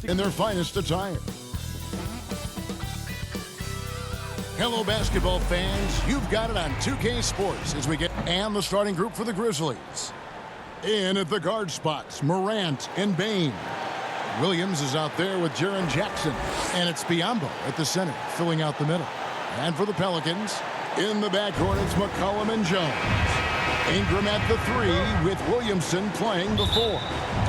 in their finest attire. Hello, basketball fans. You've got it on 2K Sports as we get and the starting group for the Grizzlies. In at the guard spots, Morant and Bain. Williams is out there with Jaren Jackson. And it's Biyombo at the center, filling out the middle. And for the Pelicans, in the backcourt, it's McCollum and Jones. Ingram at the 3 with Williamson playing the 4.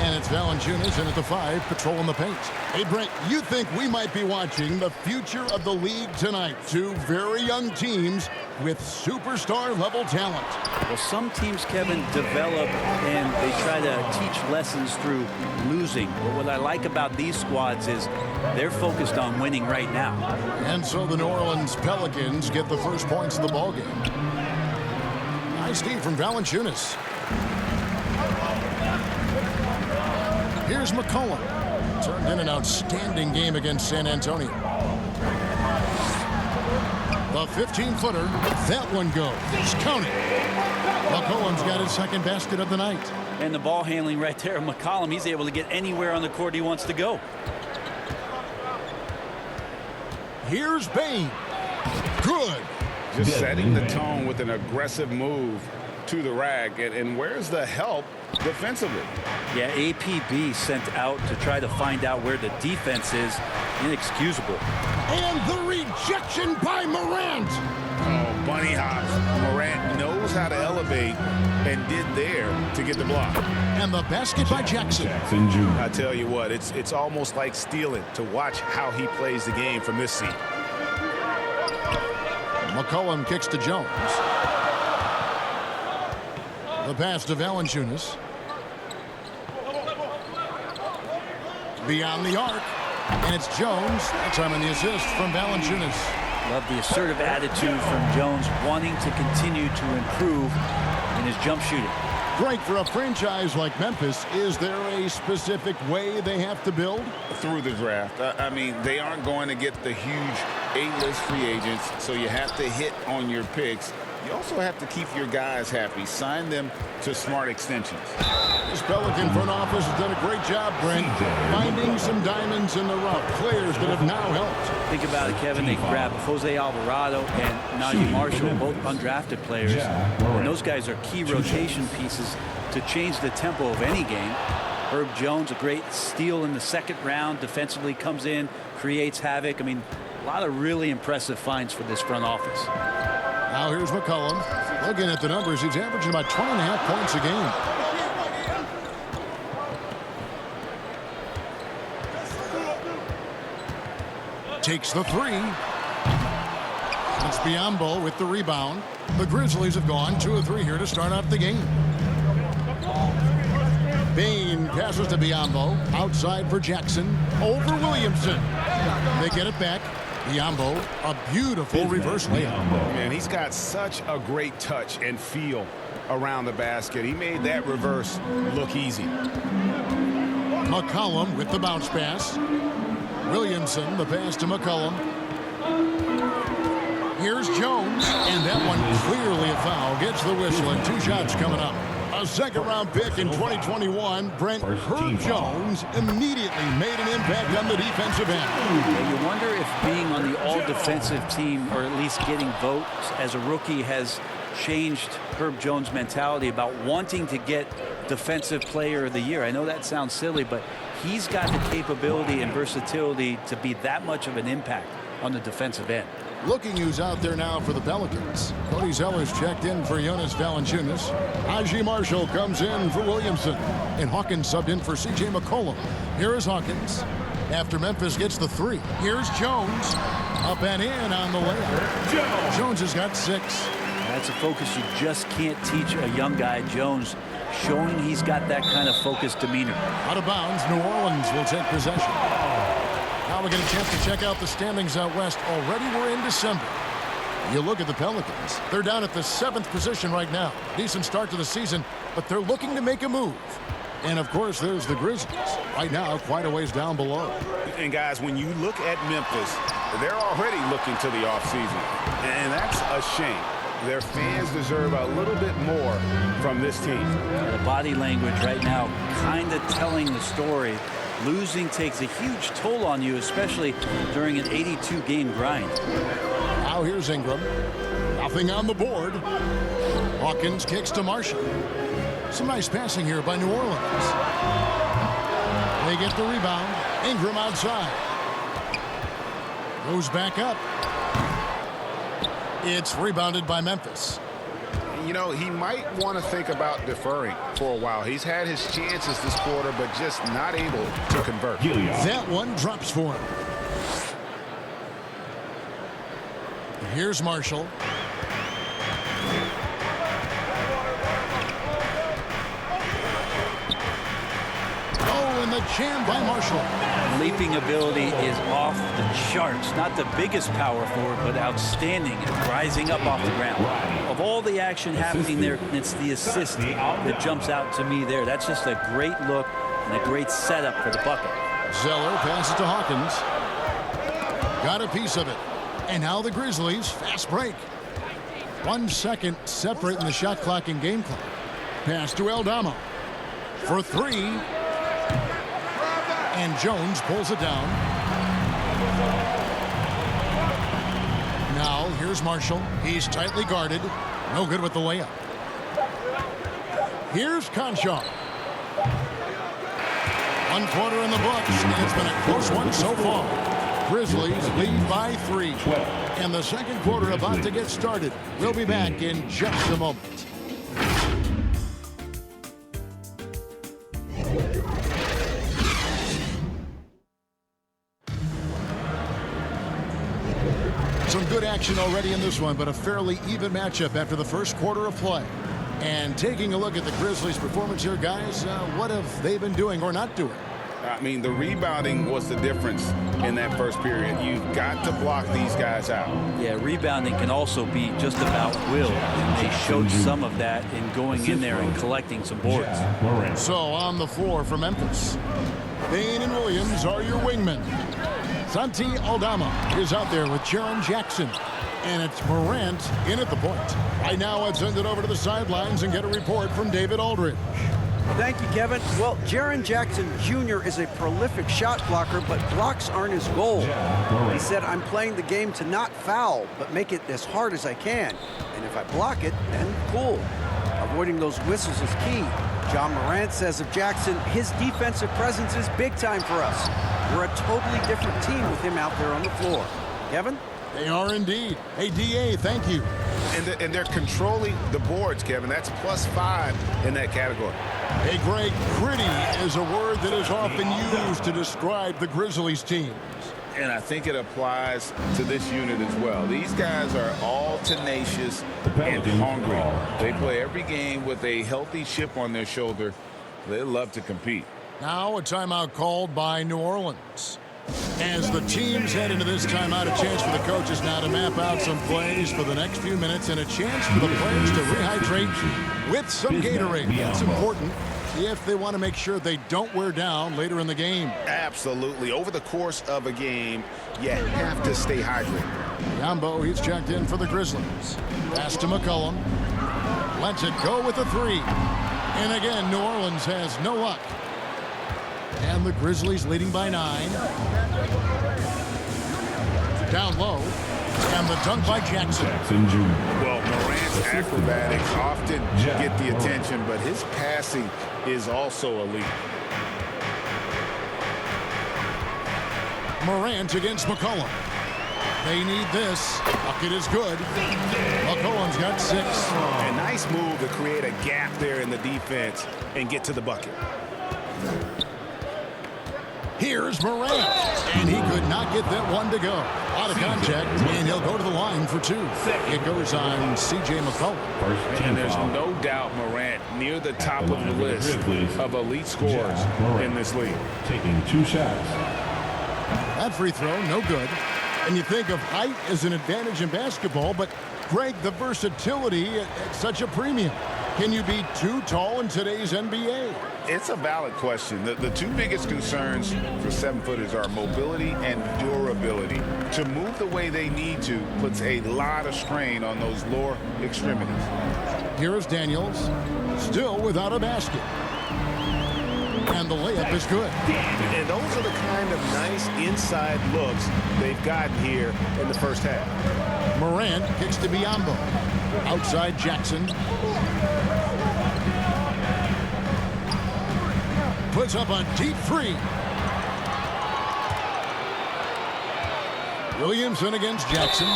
And it's Valanciunas in at the 5, patrolling the paint. Hey, Brent, you think we might be watching the future of the league tonight? Two very young teams with superstar-level talent. Well, some teams, Kevin, develop and they try to teach lessons through losing. But what I like about these squads is they're focused on winning right now. And so the New Orleans Pelicans get the first points of the ballgame. Nice D from Valanciunas. Here's McCollum. Turned in an outstanding game against San Antonio. The 15-footer. That one goes. Count it. McCollum's got his second basket of the night. And the ball handling right there of McCollum. He's able to get anywhere on the court he wants to go. Here's Bain. Good. Just setting the tone with an aggressive move to the rack. And where's the help defensively? Yeah, APB sent out to try to find out where the defense is. Inexcusable. And the rejection by Morant. Oh, bunny hops. Morant knows how to elevate and did there to get the block. And the basket by Jackson. I tell you what, it's almost like stealing to watch how he plays the game from this seat. McCollum kicks to Jones. The pass to Valanciunas. Beyond the arc. And it's Jones. That time on the assist from Valanciunas. Love the assertive attitude from Jones, wanting to continue to improve in his jump shooting. Great for a franchise like Memphis. Is there a specific way they have to build? Through the draft. I mean, they aren't going to get the huge A-list free agents, so you have to hit on your picks. You also have to keep your guys happy. Sign them to smart extensions. This Pelican front office has done a great job, Brent, finding some diamonds in the rough. Players that have now helped. Think about it, Kevin. They grabbed Jose Alvarado and Najee Marshall, both undrafted players. And those guys are key rotation pieces to change the tempo of any game. Herb Jones, a great steal in the second round. Defensively comes in, creates havoc. I mean, a lot of really impressive finds for this front office. Now here's McCollum. Looking at the numbers, he's averaging about 20.5 points a game. Takes the 3. It's Biyombo with the rebound. The Grizzlies have gone 2 of 3 here to start out the game. Bain passes to Biyombo. Outside for Jackson. Over Williamson. They get it back. Biyombo, a beautiful reverse layup. Man, he's got such a great touch and feel around the basket. He made that reverse look easy. McCollum with the bounce pass. Williamson, the pass to McCollum. Here's Jones, and that one clearly a foul. Gets the whistle, and 2 shots coming up. A second-round pick in 2021, Brent Herb Jones immediately made an impact on the defensive end. Yeah, you wonder if being on the all-defensive team, or at least getting votes as a rookie, has changed Herb Jones' mentality about wanting to get Defensive Player of the Year. I know that sounds silly, but he's got the capability and versatility to be that much of an impact on the defensive end. Looking who's out there now for the Pelicans. Cody Zeller's checked in for Jonas Valanciunas. Najee Marshall comes in for Williamson. And Hawkins subbed in for C.J. McCollum. Here is Hawkins. After Memphis gets the 3. Here's Jones. Up and in on the layup. Jones has got 6. That's a focus you just can't teach a young guy. Jones showing he's got that kind of focused demeanor. Out of bounds, New Orleans will take possession. Now we get a chance to check out the standings out west. Already we're in December. You look at the Pelicans. They're down at the 7th position right now. Decent start to the season, but they're looking to make a move. And, of course, there's the Grizzlies. Right now, quite a ways down below. And, guys, when you look at Memphis, they're already looking to the offseason. And that's a shame. Their fans deserve a little bit more from this team. The body language right now kind of telling the story. Losing takes a huge toll on you, especially during an 82-game grind. Now here's Ingram. Nothing on the board. Hawkins kicks to Marshall. Some nice passing here by New Orleans. They get the rebound. Ingram outside. Goes back up. It's rebounded by Memphis. You know, he might want to think about deferring for a while. He's had his chances this quarter, but just not able to convert. That one drops for him. Here's Marshall. Oh, and the jam by Marshall. Leaping ability is off the charts. Not the biggest power forward, but outstanding at rising up off the ground. Of all the action happening there, it's the assist that jumps out to me there. That's just a great look and a great setup for the bucket. Zeller passes to Hawkins. Got a piece of it. And now the Grizzlies, fast break. 1 second separating the shot clock and game clock. Pass to Aldama. For three. And Jones pulls it down. Now here's Marshall. He's tightly guarded. No good with the layup. Here's Conchar. 1 quarter in the books, and it's been a close one so far. Grizzlies lead by 3. And the second quarter about to get started. We'll be back in just a moment. Some good action already in this one, but a fairly even matchup after the first quarter of play. And taking a look at the Grizzlies' performance here, guys, what have they been doing or not doing? I mean, the rebounding was the difference in that first period. You've got to block these guys out. Yeah, rebounding can also be just about will. They showed some of that in going in there and collecting some boards. So on the floor for Memphis, Bain and Williams are your wingmen. Santi Aldama is out there with Jaren Jackson. And it's Morant in at the point. Right now, let's send it over to the sidelines and get a report from David Aldridge. Thank you, Kevin. Well, Jaren Jackson Jr. is a prolific shot blocker, but blocks aren't his goal. He said, I'm playing the game to not foul, but make it as hard as I can. And if I block it, then cool. Avoiding those whistles is key. John Morant says of Jackson, his defensive presence is big time for us. We're a totally different team with him out there on the floor. Kevin? They are indeed. Hey, D.A., thank you. And they're controlling the boards, Kevin. That's +5 in that category. Hey, Greg, gritty is a word that is often used to describe the Grizzlies team. And I think it applies to this unit as well. These guys are all tenacious and hungry. They play every game with a healthy chip on their shoulder. They love to compete. Now a timeout called by New Orleans. As the teams head into this timeout, a chance for the coaches now to map out some plays for the next few minutes and a chance for the players to rehydrate with some Gatorade. That's important if they want to make sure they don't wear down later in the game. Absolutely. Over the course of a game, you have to stay hydrated. Yambo, he's checked in for the Grizzlies. Pass to McCollum. Lets it go with a three. And again, New Orleans has no luck. And the Grizzlies leading by 9. Down low. And the dunk by Jackson. Well, Morant's acrobatics often get the attention, but his passing is also elite. Morant against McCollum. They need this. Bucket is good. McCollum's got 6. A nice move to create a gap there in the defense and get to the bucket. Here's Morant, and he could not get that one to go. Out of contact, and he'll go to the line for 2. It goes on C.J. McCollum. And there's no doubt Morant near the top of the list of elite scorers in this league. Taking 2 shots. That free throw, no good. And you think of height as an advantage in basketball, but Greg, the versatility at such a premium. Can you be too tall in today's NBA? It's a valid question. The two biggest concerns for 7-footers are mobility and durability. To move the way they need to puts a lot of strain on those lower extremities. Here's Daniels, still without a basket. And the layup is good. And those are the kind of nice inside looks they've gotten here in the first half. Morant kicks to Biyombo. Outside Jackson. Puts up a deep three. Williamson against Jackson.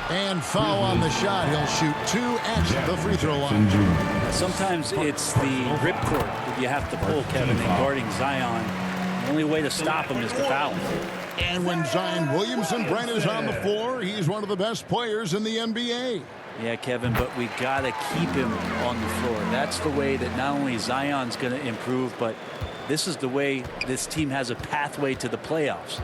And foul on the shot. He'll shoot 2 at the free throw line. Sometimes it's the ripcord that you have to pull, Kevin, in guarding Zion. The only way to stop him is to foul him. And when Zion Williamson-Brent is on the floor, he's one of the best players in the NBA. Yeah, Kevin, but we got to keep him on the floor. That's the way that not only Zion's going to improve, but this is the way this team has a pathway to the playoffs.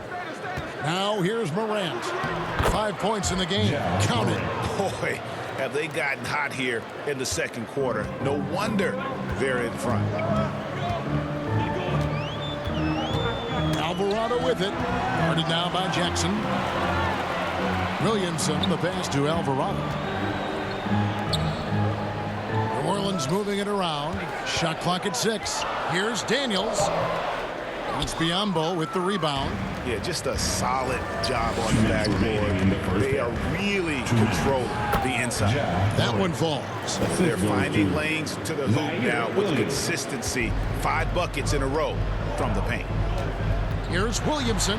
Now here's Morant. 5 points in the game. Count it. Boy, have they gotten hot here in the second quarter. No wonder they're in front. Alvarado with it. Guarded now by Jackson. Williamson, the pass to Alvarado. New Orleans moving it around. Shot clock at 6. Here's Daniels. It's Biyombo with the rebound. Yeah, just a solid job on the backboard. They are really controlling the inside. That one falls. They're finding lanes to the hoop now with consistency. 5 buckets in a row from the paint. Here's Williamson.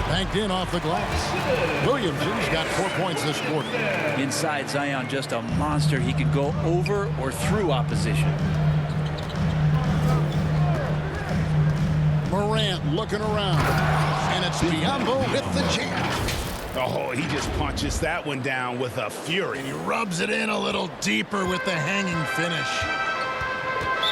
Banked in off the glass. Williamson's got 4 points this quarter. Inside Zion, just a monster. He could go over or through opposition. Morant looking around. And it's Biyombo with the jam. Oh, he just punches that one down with a fury. And he rubs it in a little deeper with the hanging finish.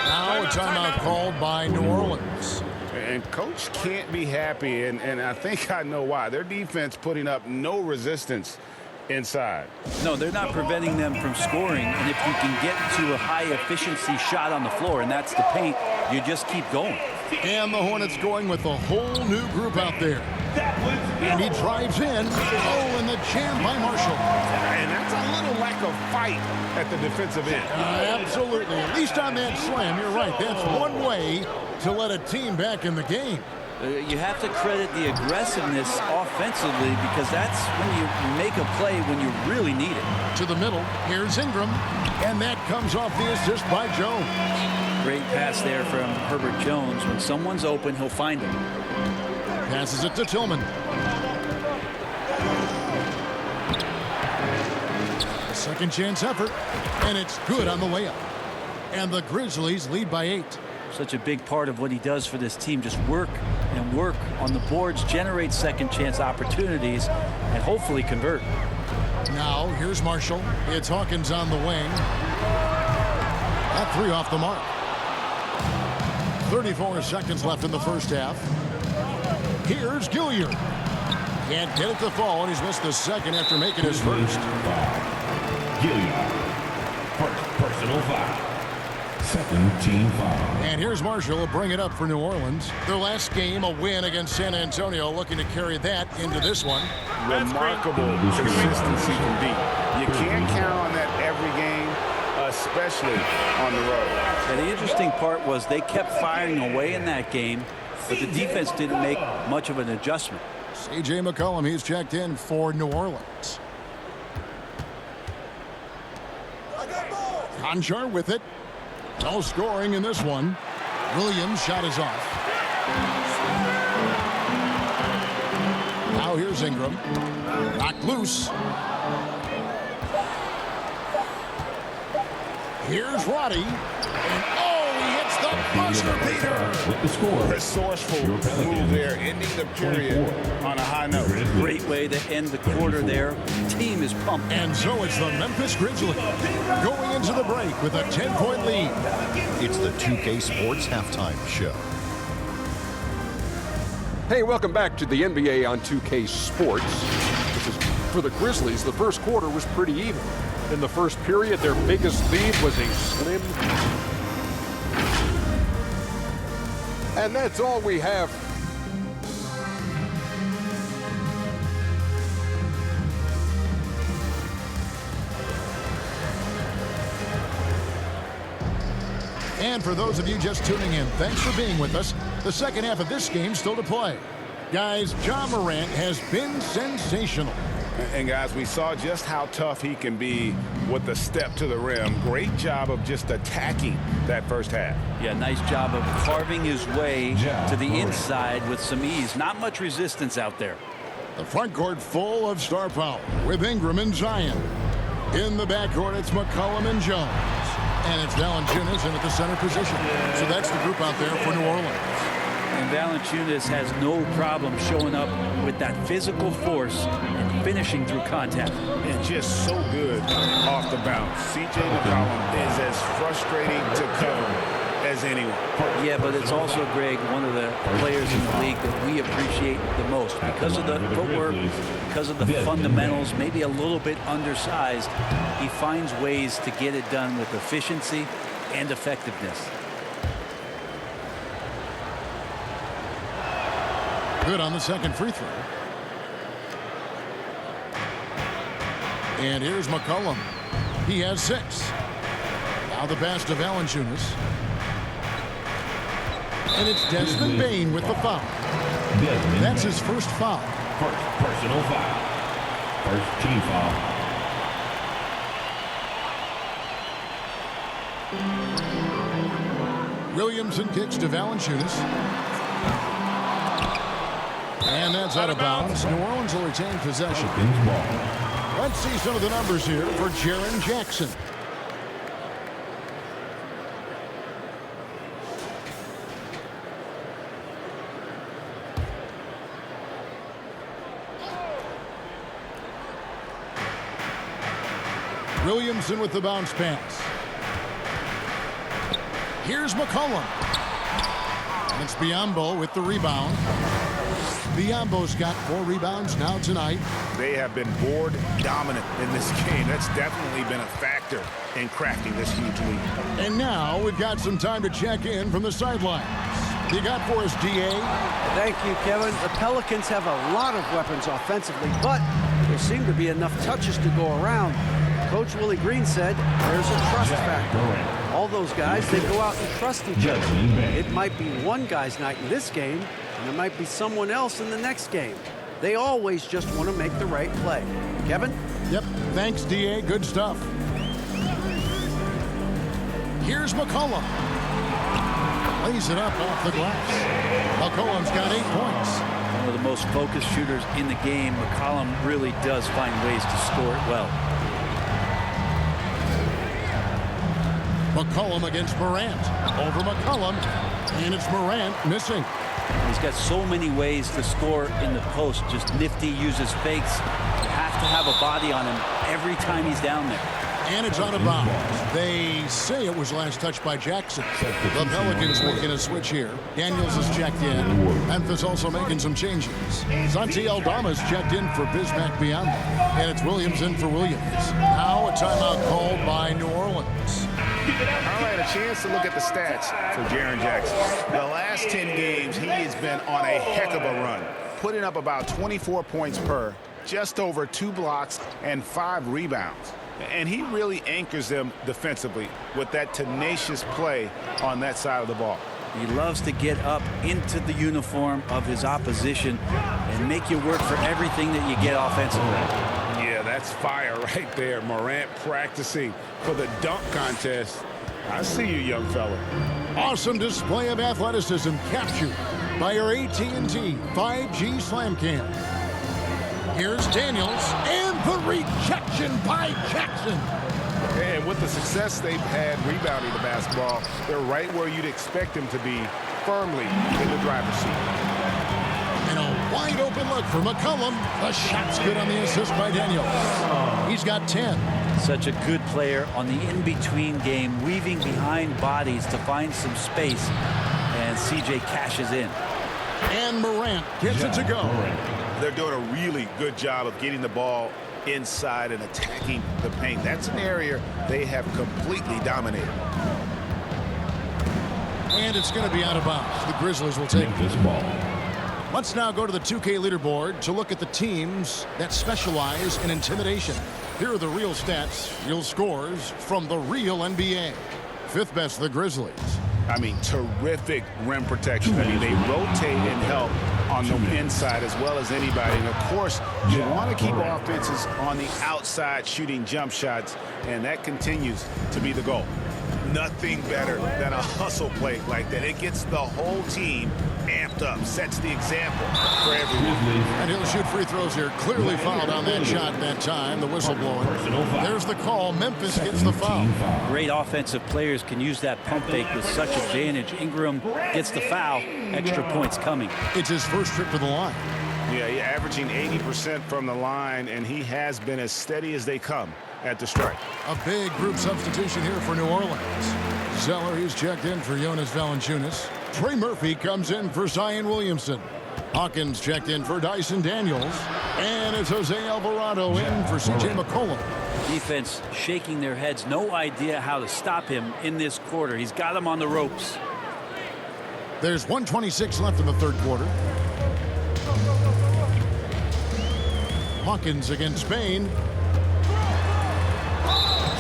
Now a timeout called by New Orleans. And coach can't be happy, and I think I know why. Their defense putting up no resistance inside. No, they're not preventing them from scoring, and if you can get to a high-efficiency shot on the floor, and that's the paint, you just keep going. And the Hornets going with a whole new group out there. And he drives in. Oh, and the jam by Marshall. And that's a little lack of fight at the defensive end. Absolutely. At least on that slam, you're right. That's one way to let a team back in the game. You have to credit the aggressiveness offensively because that's when you make a play when you really need it. To the middle. Here's Ingram. And that comes off the assist by Jones. Great pass there from Herbert Jones. When someone's open, he'll find him. Passes it to Tillman. A second chance effort. And it's good on the layup. And the Grizzlies lead by 8. Such a big part of what he does for this team. Just work and work on the boards, generate second chance opportunities, and hopefully convert. Now here's Marshall. It's Hawkins on the wing. That 3 off the mark. 34 seconds left in the first half. Here's Gilliard. Can't get it to fall, and he's missed the second after making his first. Gilliard. First personal foul. Second team foul. And here's Marshall to bring it up for New Orleans. Their last game, a win against San Antonio, looking to carry that into this one. Remarkable consistency from deep. You can't count on that every game, especially on the road. And the interesting part was they kept firing away in that game, but the defense didn't make much of an adjustment. C.J. McCollum, he's checked in for New Orleans. Conchar with it. No scoring in this one. Williams' shot is off. Now here's Ingram. Knocked loose. Here's Roddy. And oh, he hits the buzzer beater. With the score. Resourceful move there, ending the period on a high note. Great way to end the quarter there. Team is pumped. And so it's the Memphis Grizzlies going into the break with a 10-point lead. It's the 2K Sports Halftime Show. Hey, welcome back to the NBA on 2K Sports. For the Grizzlies, the first quarter was pretty even. In the first period, their biggest lead was a slim. And that's all we have. And for those of you just tuning in, thanks for being with us. The second half of this game still to play. Guys, Ja Morant has been sensational. And guys, we saw just how tough he can be with the step to the rim. Great job of just attacking that first half. Yeah, nice job of carving his way to the inside with some ease. Not much resistance out there. The front court full of star power with Ingram and Zion. In the backcourt, it's McCollum and Jones. And it's Valanciunas in at the center position. So that's the group out there for New Orleans. And Valanciunas has no problem showing up with that physical force and finishing through contact. And just so good off the bounce. C.J. McCollum is as frustrating to cover as anyone. Yeah, but it's also, Greg, one of the players in the league that we appreciate the most because of the footwork, because of the fundamentals, maybe a little bit undersized. He finds ways to get it done with efficiency and effectiveness. Good on the second free throw. And here's McCollum. He has 6. Now the pass to Valanciunas. And it's Desmond Bane with the foul. That's his first foul. First personal foul. First team foul. Williamson kicks to Valanciunas. And that's out of bounds. New Orleans will retain possession. Let's see some of the numbers here for Jaren Jackson. Williamson with the bounce pass. Here's McCollum. And it's Biyombo with the rebound. Biyombo's got 4 rebounds now tonight. They have been board dominant in this game. That's definitely been a factor in cracking this huge lead. And now we've got some time to check in from the sidelines. You got for us, D.A.? Thank you, Kevin. The Pelicans have a lot of weapons offensively, but there seem to be enough touches to go around. Coach Willie Green said there's a trust factor. All those guys, they go out and trust each other. It might be one guy's night in this game, and it might be someone else in the next game. They always just want to make the right play. Kevin? Yep. Thanks, D.A. Good stuff. Here's McCollum. Lays it up off the glass. McCollum's got 8 points. One of the most focused shooters in the game. McCollum really does find ways to score it well. McCollum against Morant. Over McCollum. And it's Morant missing. He's got so many ways to score in the post. Just nifty, uses fakes. You have to have a body on him every time he's down there. And it's out of bounds. They say it was last touched by Jackson. The Pelicans making a switch here. Daniels is checked in. Memphis also making some changes. Santi Aldama's checked in for Bismack Biyombo. And it's Williams in for Williams. Now a timeout called by New Orleans. All right, a chance to look at the stats for Jaren Jackson. The last 10 games, he has been on a heck of a run, putting up about 24 points per, just over 2 blocks and 5 rebounds. And he really anchors them defensively with that tenacious play on that side of the ball. He loves to get up into the uniform of his opposition and make you work for everything that you get offensively. Yeah, that's fire right there. Morant practicing for the dunk contest. I see you, young fella. Awesome display of athleticism captured by our AT&T 5G Slam Cam. Here's Daniels and the rejection by Jackson. And with the success they've had rebounding the basketball, they're right where you'd expect them to be, firmly in the driver's seat. And a wide open look for McCollum. The shot's good on the assist by Daniels. He's got 10. Such a good player on the in-between game, weaving behind bodies to find some space. And CJ cashes in. And Morant gets it to go. They're doing a really good job of getting the ball inside and attacking the paint. That's an area they have completely dominated. And it's going to be out of bounds. The Grizzlies will take this ball. Let's now go to the 2K leaderboard to look at the teams that specialize in intimidation. Here are the real stats, real scores from the real NBA. Fifth best, the Grizzlies. I mean, terrific rim protection. I mean, they rotate and help on the inside as well as anybody. And, of course, you want to keep offenses on the outside shooting jump shots, and that continues to be the goal. Nothing better than a hustle play like that. It gets the whole team amped up, sets the example for everyone. And he'll shoot free throws here. Clearly fouled on that shot that time. The whistle blowing. There's the call. Memphis gets the foul. Great offensive players can use that pump fake with such advantage. Ingram gets the foul. Extra points coming. It's his first trip to the line. Yeah, he's averaging 80% from the line, and he has been as steady as they come at the strike. A big group substitution here for New Orleans. Zeller, he's checked in for Jonas Valanciunas. Trey Murphy comes in for Zion Williamson. Hawkins checked in for Dyson Daniels. And it's Jose Alvarado in for C.J. McCollum. Defense shaking their heads. No idea how to stop him in this quarter. He's got him on the ropes. There's 1:26 left in the third quarter. Hawkins against Spain.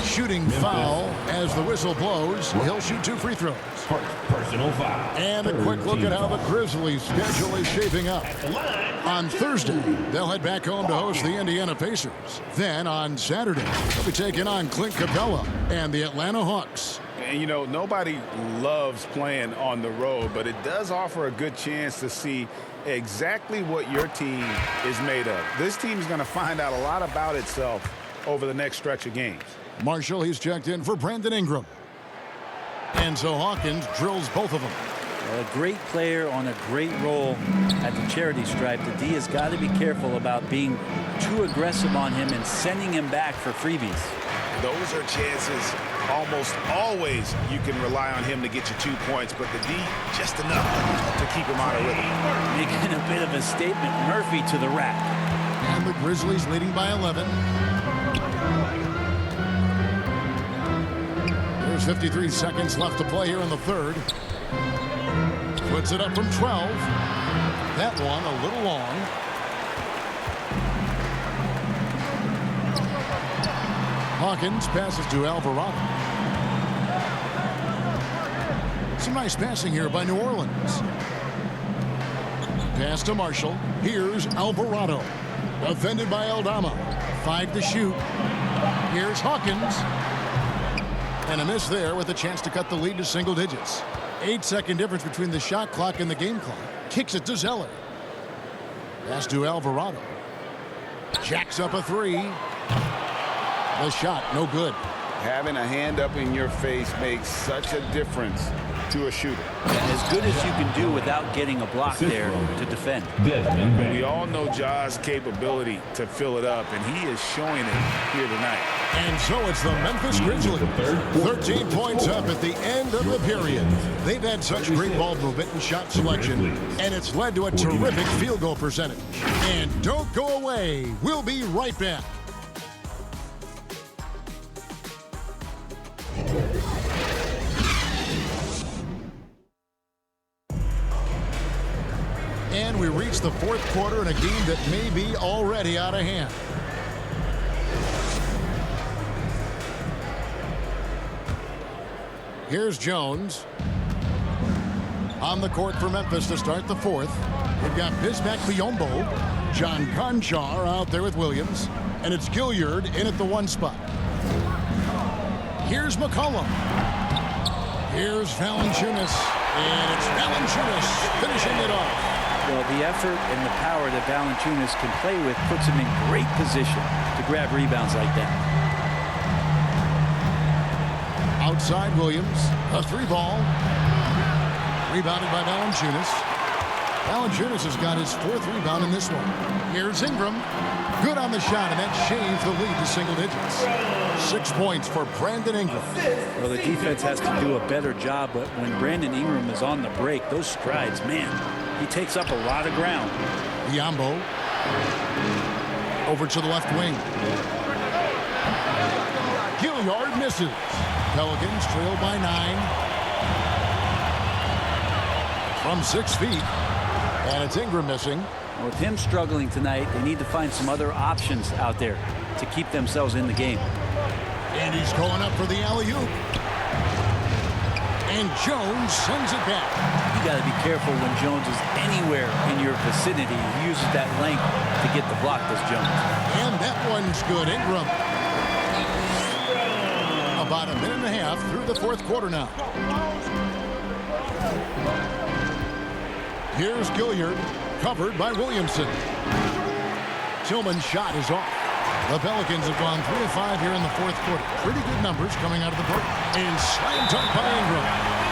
Shooting foul as the whistle blows. He'll shoot 2 free throws. Personal foul. And a quick look at how the Grizzlies' schedule is shaping up. On Thursday, they'll head back home to host the Indiana Pacers. Then on Saturday, they'll be taking on Clint Capella and the Atlanta Hawks. And, you know, nobody loves playing on the road, but it does offer a good chance to see exactly what your team is made of. This team is going to find out a lot about itself over the next stretch of games. Marshall, he's checked in for Brandon Ingram. And so Hawkins drills both of them. Well, a great player on a great role at the charity stripe. The D has got to be careful about being too aggressive on him and sending him back for freebies. Those are chances almost always you can rely on him to get you 2 points, but the D just enough to keep him out of rhythm. Making a bit of a statement. Murphy to the rack. And the Grizzlies leading by 11. There's 53 seconds left to play here in the third. Puts it up from 12. That one a little long. Hawkins passes to Alvarado. Some nice passing here by New Orleans. Pass to Marshall. Here's Alvarado. Defended by Aldama. 5 to shoot. Here's Hawkins. And a miss there with a chance to cut the lead to single digits. 8-second difference between the shot clock and the game clock. Kicks it to Zeller. Pass to Alvarado. Jacks up a 3. The shot, no good. Having a hand up in your face makes such a difference to a shooter. As good as you can do without getting a block there to defend. We all know Ja's capability to fill it up, and he is showing it here tonight. And so it's the Memphis Grizzlies. 13 points up at the end of the period. They've had such great ball movement and shot selection, and it's led to a terrific field goal percentage. And don't go away. We'll be right back. And we reach the fourth quarter in a game that may be already out of hand. Here's Jones. On the court for Memphis to start the fourth. We've got Bismack Biyombo, John Conchar out there with Williams, and it's Gilliard in at the 1 spot. Here's McCollum. Here's Valanciunas, and it's Valanciunas finishing it off. Well, the effort and the power that Valanciunas can play with puts him in great position to grab rebounds like that. Outside Williams, a 3-ball. Rebounded by Valanciunas. Valanciunas has got his 4th rebound in this one. Here's Ingram. Good on the shot, and that changed the lead to single digits. 6 points for Brandon Ingram. Well, the defense has to do a better job, but when Brandon Ingram is on the break, those strides, man, he takes up a lot of ground. Biyombo. Over to the left wing. Gilliard misses. Pelicans trail by 9. From 6 feet. And it's Ingram missing. With him struggling tonight, they need to find some other options out there to keep themselves in the game. And he's going up for the alley-oop. And Jones sends it back. You got to be careful when Jones is anywhere in your vicinity. He uses that length to get the block, does Jones. And that one's good. Ingram. About a minute and a half through the fourth quarter now. Here's Gilliard, covered by Williamson. Tillman's shot is off. The Pelicans have gone 3 of 5 here in the fourth quarter. Pretty good numbers coming out of the break. And slam dunk by Ingram.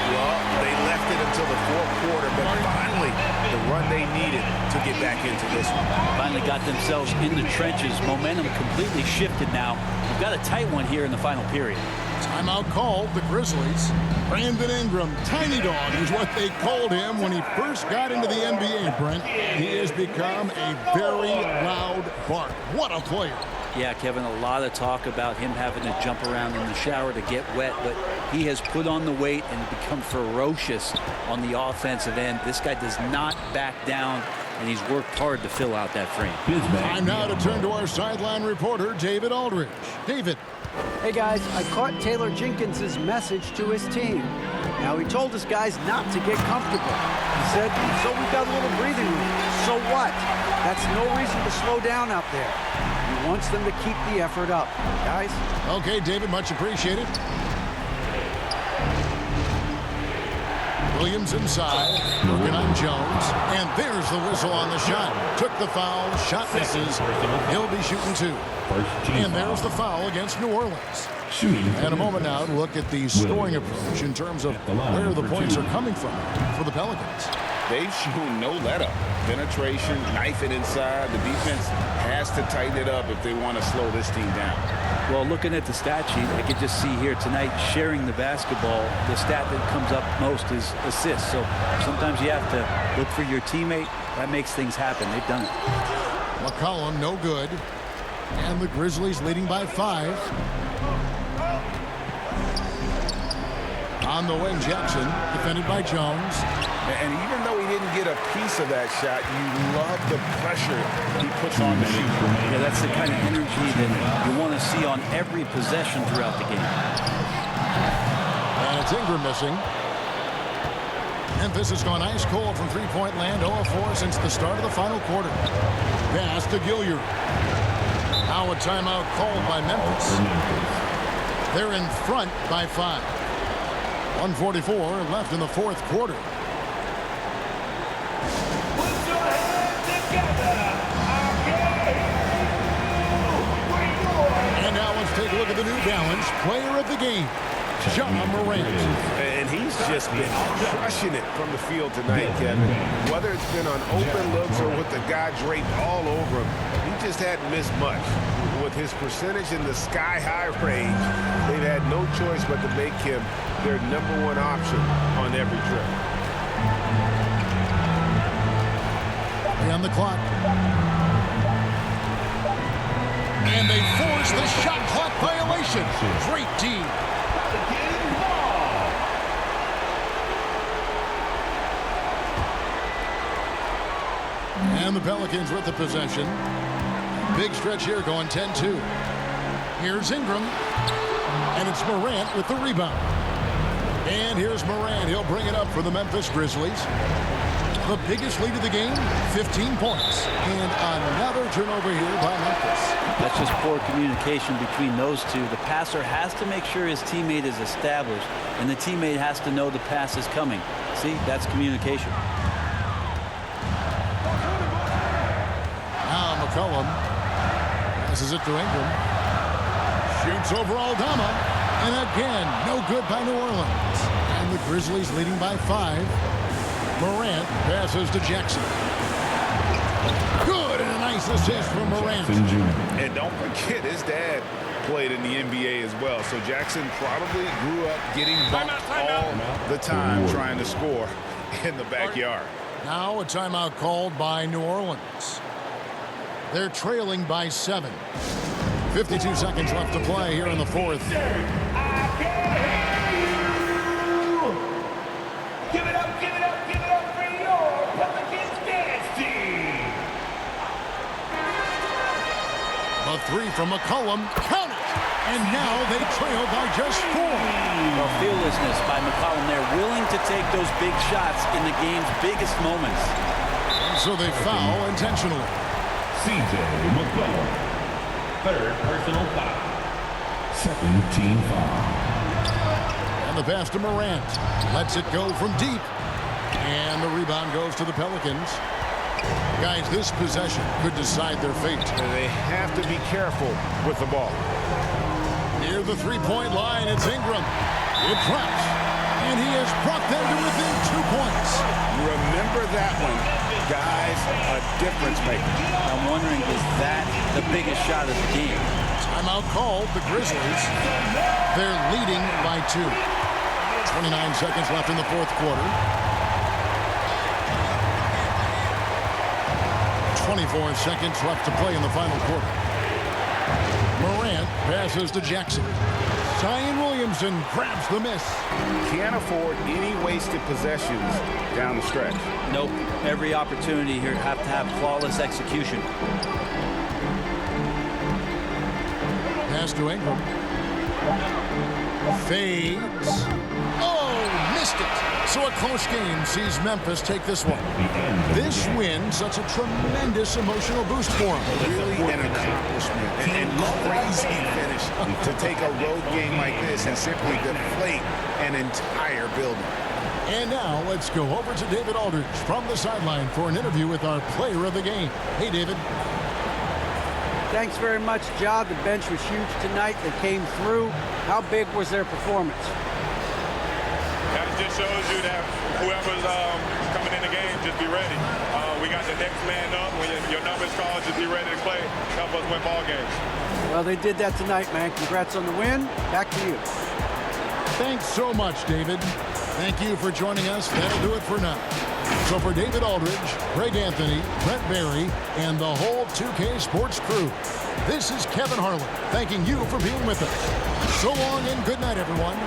Well, they left it until the fourth quarter, but finally the run they needed to get back into this one. Finally got themselves in the trenches. Momentum completely shifted now. We've got a tight one here in the final period. Timeout called, the Grizzlies. Brandon Ingram, tiny dog, is what they called him when he first got into the NBA, Brent. He has become a very loud bark. What a player. Yeah, Kevin, a lot of talk about him having to jump around in the shower to get wet, but he has put on the weight and become ferocious on the offensive end. This guy does not back down, and he's worked hard to fill out that frame. Time now to turn to our sideline reporter, David Aldridge. David. Hey guys, I caught Taylor Jenkins's message to his team. Now he told his guys not to get comfortable. He said, so we got a little breathing room. So what? That's no reason to slow down out there. He wants them to keep the effort up. Guys? Okay, David, much appreciated. Williams inside, working on Jones, and there's the whistle on the shot. Took the foul, shot misses. He'll be shooting 2. And there's the foul against New Orleans. And a moment now to look at the scoring approach in terms of where the points are coming from for the Pelicans. They've shown no let-up. Penetration, knife it inside. The defense has to tighten it up if they want to slow this team down. Well, looking at the stat sheet, I could just see here tonight sharing the basketball. The stat that comes up most is assists. So sometimes you have to look for your teammate. That makes things happen. They've done it. McCollum, no good. And the Grizzlies leading by 5. On the wing, Jackson, defended by Jones. And even though he didn't get a piece of that shot, you love the pressure he puts on the shooter. Yeah, that's the kind of energy that you want to see on every possession throughout the game. And it's Ingram missing. Memphis has gone ice cold from three-point land, 0 of 4 since the start of the final quarter. Pass to Gilliard. Now a timeout called by Memphis. They're in front by 5. 1:44 left in the fourth quarter. And now let's take a look at the New Balance player of the game, Jamoranт. And he's just been crushing it from the field tonight, Kevin. Whether it's been on open looks or with the guy draped all over him, he just hadn't missed much. With his percentage in the sky-high range, they've had no choice but to make him their #1 option on every trip. On the clock. And they force the shot clock violation. Great team. And the Pelicans with the possession. Big stretch here going 10-2. Here's Ingram. And it's Morant with the rebound. And here's Morant. He'll bring it up for the Memphis Grizzlies. The biggest lead of the game, 15 points. And another turnover here by Memphis. That's just poor communication between those two. The passer has to make sure his teammate is established, and the teammate has to know the pass is coming. See, that's communication. Now McCollum passes it to Ingram. Shoots over Aldama. And again, no good by New Orleans. And the Grizzlies leading by 5. Morant passes to Jackson. Good, and a nice assist from Morant. And don't forget, his dad played in the NBA as well. So Jackson probably grew up getting bumped all the time trying to score in the backyard. Now a timeout called by New Orleans. They're trailing by 7. 52 seconds left to play here in the fourth. Give it up, give it up, give it up for your Pelicans dance team. A three from McCollum. Count it! And now they trail by just 4. Well, fearlessness by McCollum there, willing to take those big shots in the game's biggest moments. And so they foul intentionally. CJ McCollum. Third personal foul. Second team foul. And the pass to Morant. Lets it go from deep. And the rebound goes to the Pelicans. Guys, this possession could decide their fate. They have to be careful with the ball. Near the three-point line, it's Ingram. It drops. And he has brought them to within 2 points. Remember that one. Guys, a difference maker. I'm wondering, is that the biggest shot of the game? Timeout called. The Grizzlies, they're leading by 2. 29 seconds left in the fourth quarter. 24 seconds left to play in the final quarter. Morant passes to Jackson. Zion Williamson grabs the miss. Can't afford any wasted possessions down the stretch. Nope. Every opportunity here have to have flawless execution. Pass to Ingram. Fades. Oh, missed it. So a close game sees Memphis take this one. This win, such a tremendous emotional boost for them. Really an accomplishment and crazy finish to take a road game like this and simply deflate an entire building. And now let's go over to David Aldridge from the sideline for an interview with our player of the game. Hey, David. Thanks very much, Ja. The bench was huge tonight. They came through. How big was their performance? That just shows you that whoever's coming in the game, just be ready. We got the next man up. When your number's called, just be ready to play. Help us win ball games. Well, they did that tonight, man. Congrats on the win. Back to you. Thanks so much, David. Thank you for joining us. That'll do it for now. So for David Aldridge, Greg Anthony, Brent Barry, and the whole 2K Sports crew, this is Kevin Harlan thanking you for being with us. So long and good night, everyone.